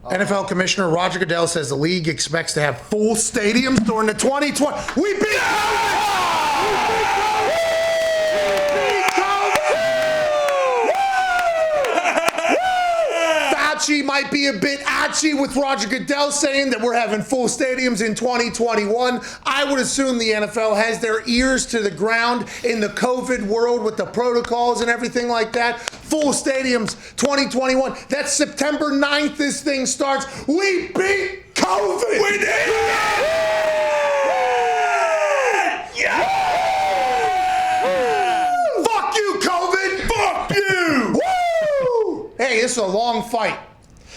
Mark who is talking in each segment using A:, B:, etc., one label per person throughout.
A: NFL Commissioner Roger Goodell says the league expects to have full stadiums during the 2020. We beat Fauci might be a bit atchy with Roger Goodell saying that we're having full stadiums in 2021. I would assume the NFL has their ears to the ground in the COVID world with the protocols and everything like that. Full stadiums 2021. That's September 9th this thing starts. We beat COVID. We did it! Yeah! Fuck you, COVID! Fuck you! Woo! Hey, this is a long fight.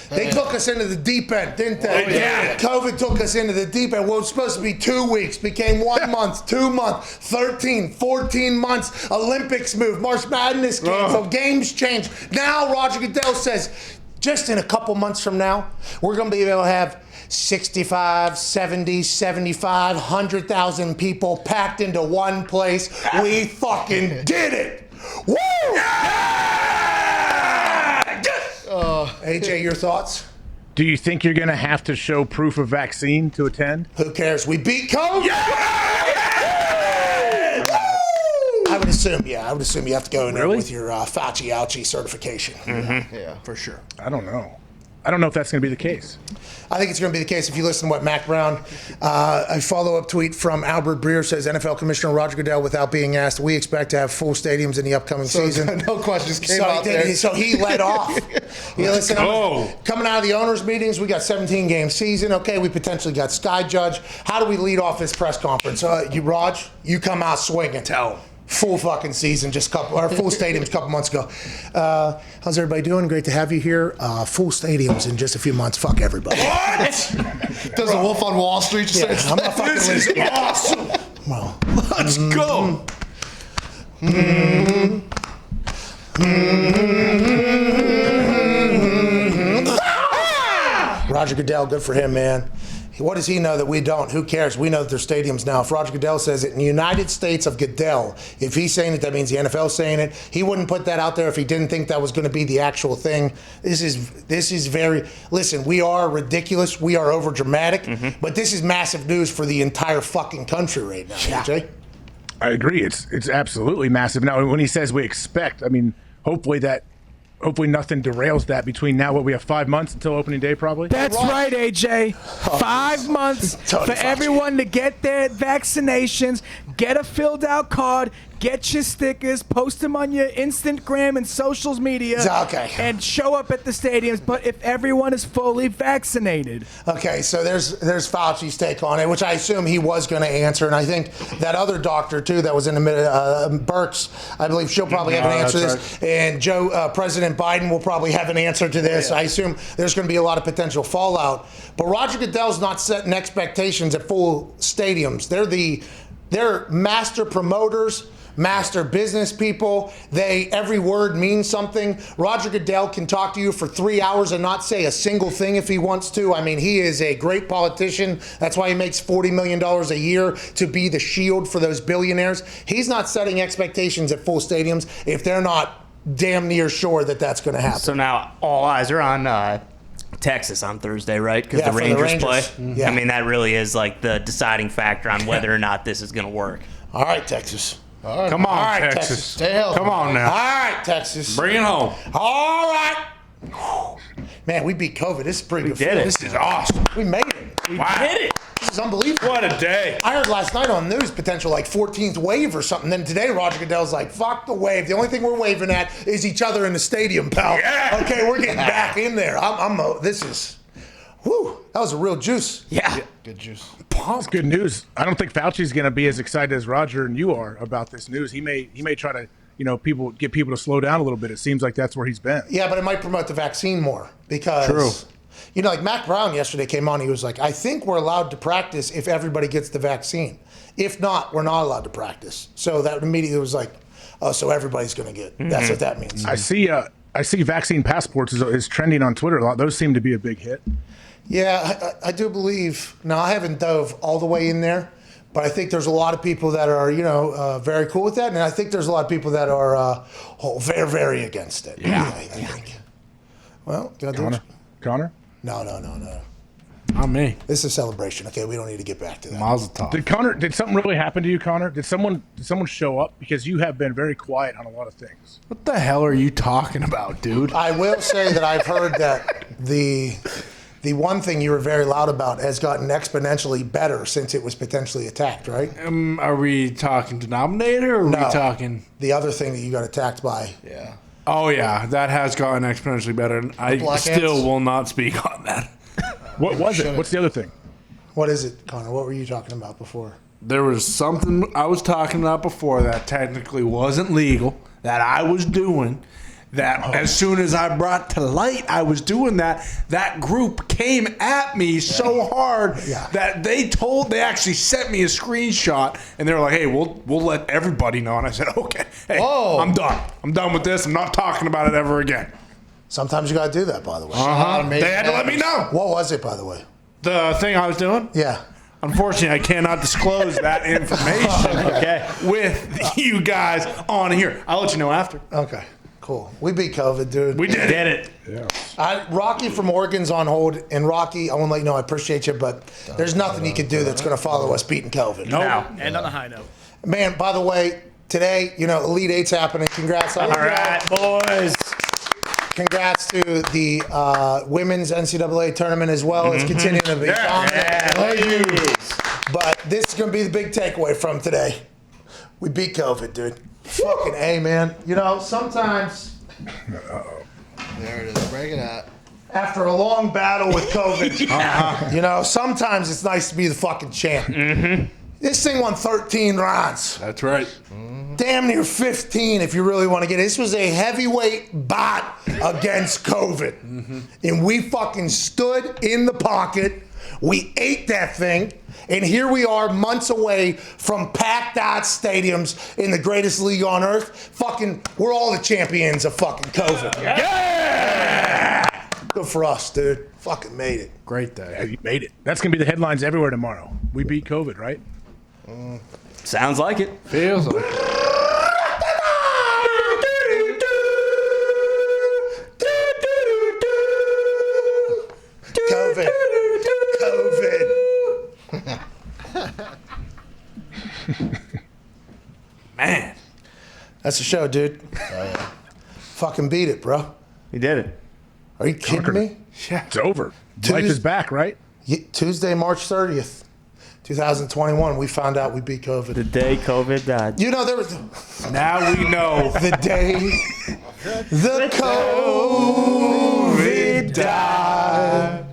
A: They took us into the deep end, didn't they?
B: Yeah.
A: COVID took us into the deep end. What was supposed to be 2 weeks became 1 month, 2 months, 13, 14 months. Olympics moved, March Madness canceled, games changed. Now Roger Goodell says, just in a couple months from now, we're going to be able to have 65, 70, 75, 100,000 people packed into one place. We fucking did it. Woo! AJ, your thoughts?
C: Do you think you're going to have to show proof of vaccine to attend?
A: Who cares? We beat COVID. I would assume you have to go in there with your Fauci ouchie certification.
C: Mm-hmm.
D: Yeah, for sure.
C: I don't know if that's going to be the case.
A: I think it's going to be the case if you listen to what Mac Brown, a follow-up tweet from Albert Breer says, NFL Commissioner Roger Goodell, without being asked, we expect to have full stadiums in the upcoming season.
D: No questions came out there.
A: So he led off. Listen, coming out of the owners' meetings, we got 17-game season. Okay, we potentially got Sky Judge. How do we lead off this press conference? Raj, you come out swinging.
D: Tell him.
A: Full fucking season, full stadiums a couple months ago. How's everybody doing? Great to have you here. Full stadiums in just a few months. Fuck everybody.
D: What? Does the Wolf on Wall Street just say,
A: I'm not fucking
D: this is awesome.
A: Well,
D: let's go.
A: Roger Goodell, good for him, man. What does he know that we don't? Who cares? We know that there's stadiums now. If Roger Goodell says it in the United States of Goodell, if he's saying it, that means the NFL's saying it. He wouldn't put that out there if he didn't think that was going to be the actual thing. This is very, listen, we are ridiculous. We are over dramatic, but this is massive news for the entire fucking country right now, AJ.
C: I agree. It's absolutely massive. Now, when he says we expect, I mean, hopefully nothing derails that between now, we have 5 months until opening day, probably?
E: That's right, AJ. 5 months for everyone to get their vaccinations, get a filled out card, get your stickers, post them on your Instagram and socials media, and show up at the stadiums, but if everyone is fully vaccinated.
A: Okay, so there's Fauci's take on it, which I assume he was going to answer, and I think that other doctor, too, that was in the middle, Burks, I believe she'll probably have an answer to this, and President Biden will probably have an answer to this. I assume there's going to be a lot of potential fallout, but Roger Goodell's not setting expectations at full stadiums. They're master promoters, master business people. Every word means something. Roger Goodell can talk to you for 3 hours and not say a single thing if he wants to. I mean, he is a great politician. That's why he makes $40 million a year, to be the shield for those billionaires. He's not setting expectations at full stadiums if they're not damn near sure that that's going to happen.
B: So now all eyes are on Texas on Thursday, right? Because the Rangers play.
A: Yeah.
B: I mean, that really is like the deciding factor on whether or not this is going to work.
A: All right, Texas.
D: Right.
C: Come on,
A: All right,
C: Texas.
D: Stay healthy.
C: Come on now.
A: All right, Texas.
C: Bring it home.
A: All right. Man, we beat COVID. This is pretty good.
B: did it.
A: This is awesome. We made it.
B: We did it.
A: This is unbelievable.
C: What a day.
A: I heard last night on the news potential like 14th wave or something. Then today Roger Goodell's like, fuck the wave. The only thing we're waving at is each other in the stadium, pal.
C: Yeah.
A: Okay, we're getting back in there. Whew, that was a real juice.
B: Yeah.
D: Good juice.
C: That's good news. I don't think Fauci's going to be as excited as Roger and you are about this news. He may try to, get people to slow down a little bit. It seems like that's where he's been.
A: Yeah, but it might promote the vaccine more because,
C: True.
A: Like Mac Brown yesterday came on. He was like, I think we're allowed to practice if everybody gets the vaccine. If not, we're not allowed to practice. So that immediately was like, oh, so everybody's going to get. That's what that means.
C: I see vaccine passports is trending on Twitter a lot. Those seem to be a big hit.
A: Yeah, I do believe. Now, I haven't dove all the way in there, but I think there's a lot of people that are, very cool with that. And I think there's a lot of people that are very, very against it.
B: Yeah.
A: I think. Well,
C: Connor?
A: No.
F: Not me.
A: This is a celebration. Okay, we don't need to get back to that.
F: Mazel tov.
C: Did something really happen to you, Connor? Did someone show up? Because you have been very quiet on a lot of things.
F: What the hell are you talking about, dude?
A: I will say that I've heard that the one thing you were very loud about has gotten exponentially better since it was potentially attacked, right?
F: Are we talking denominator or are we talking?
A: The other thing that you got attacked by.
D: Yeah.
F: Oh, yeah. That has gotten exponentially better. And I
D: black
F: still
D: ants?
F: will not speak on that.
C: What was it? What's the other thing?
A: What is it, Connor? What were you talking about before?
F: There was something I was talking about before that technically wasn't legal, that I was doing, that as soon as I brought to light I was doing that group came at me so hard that they actually sent me a screenshot and they were like, hey, we'll let everybody know. And I said, okay, hey, I'm done with this. I'm not talking about it ever again.
A: Sometimes you got to do that, by the way.
F: They had to let me know.
A: What was it, by the way?
F: The thing I was doing?
A: Yeah.
F: Unfortunately, I cannot disclose that information with you guys on here. I'll let you know after.
A: Okay, cool. We beat COVID, dude.
F: We did it.
C: Yeah.
A: Rocky from Oregon's on hold, and Rocky, I want to let you know I appreciate you, but there's nothing you can do that's going to follow us beating COVID.
F: Nope.
B: And on a high note.
A: Man, by the way, today, Elite Eight's happening. Congrats.
B: All right, boys.
A: Congrats to the women's NCAA tournament as well. It's continuing to be dominant. But this is going to be the big takeaway from today. We beat COVID, dude. Fucking A, man. Sometimes
D: There it is. Break it out.
A: after a long battle with COVID, sometimes it's nice to be the fucking champ. This thing won 13 rounds.
F: That's right.
A: Damn near 15 if you really want to get it. This was a heavyweight bout against COVID. And we fucking stood in the pocket. We ate that thing. And here we are months away from packed out stadiums in the greatest league on earth. Fucking, we're all the champions of fucking COVID. Yeah! Good for us, dude. Fucking made it.
F: Great day.
C: Yeah, you made it. That's going to be the headlines everywhere tomorrow. We beat COVID, right?
B: Sounds like it.
F: Feels like
A: COVID.
F: man.
A: That's the show, dude. Fucking beat it, bro.
B: You did it.
A: Are you kidding me?
C: It's over. Life is back, right?
A: Tuesday, March 30th, 2021, we found out we beat COVID.
B: The day COVID died.
A: There was
F: Now we know.
A: the day the COVID died.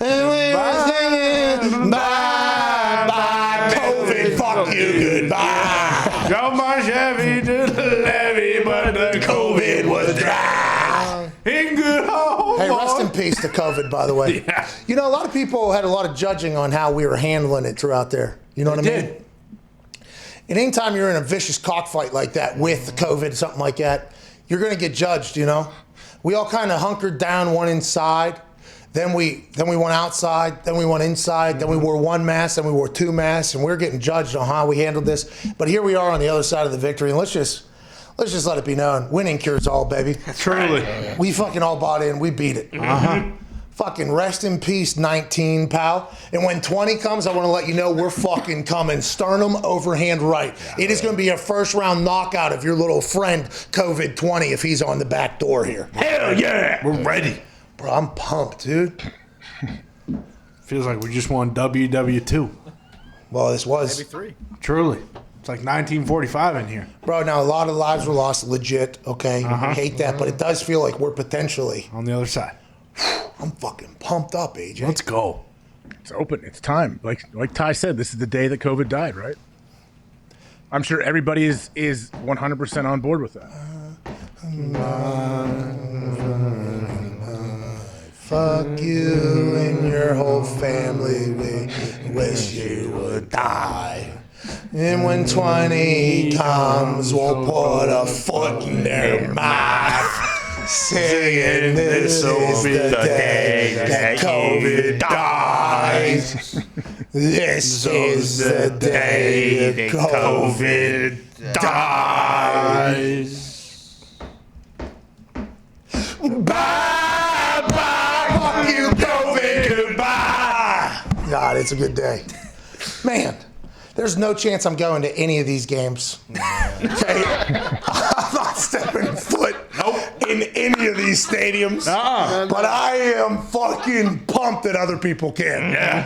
A: And we were singing bye bye COVID, fuck you, goodbye.
F: Drove my Chevy to the levee, but the COVID was dry. In good home.
A: Hey, rest in peace to COVID, by the way.
F: Yeah.
A: A lot of people had a lot of judging on how we were handling it throughout there. You know what I mean? And anytime you're in a vicious cockfight like that with the COVID, something like that, you're going to get judged, We all kind of hunkered down, one inside. Then we went outside. Then we went inside. Then we wore one mask. Then we wore two masks. And we're getting judged on how we handled this. But here we are on the other side of the victory. And let's just let it be known. Winning cures all, baby.
F: Truly.
A: We fucking all bought in. We beat it. Fucking rest in peace, 19, pal. And when 20 comes, I want to let you know we're fucking coming. Sternum overhand right. It is going to be a first round knockout of your little friend, COVID 20, if he's on the back door here.
F: Hell yeah. We're ready.
A: Bro, I'm pumped, dude.
F: Feels like we just won WW2.
A: Well, this was.
F: Truly. It's like 1945 in here.
A: Bro, now a lot of lives were lost, legit, okay? I hate that, but it does feel like we're potentially.
F: On the other side.
A: I'm fucking pumped up, AJ.
F: Let's go.
C: It's open. It's time. Like Ty said, this is the day that COVID died, right? I'm sure everybody is 100% on board with that.
A: Fuck you and your whole family. We wish you would die. And when 20 comes, we'll put a foot in their mouth. Singing, this will be the day that COVID dies. This is the day that COVID dies. Bye, bye, fuck you, COVID. God, it's a good day. Man, there's no chance I'm going to any of these games. Okay? I'm not stepping foot in any of these stadiums. But I am fucking pumped that other people can.
C: Yeah.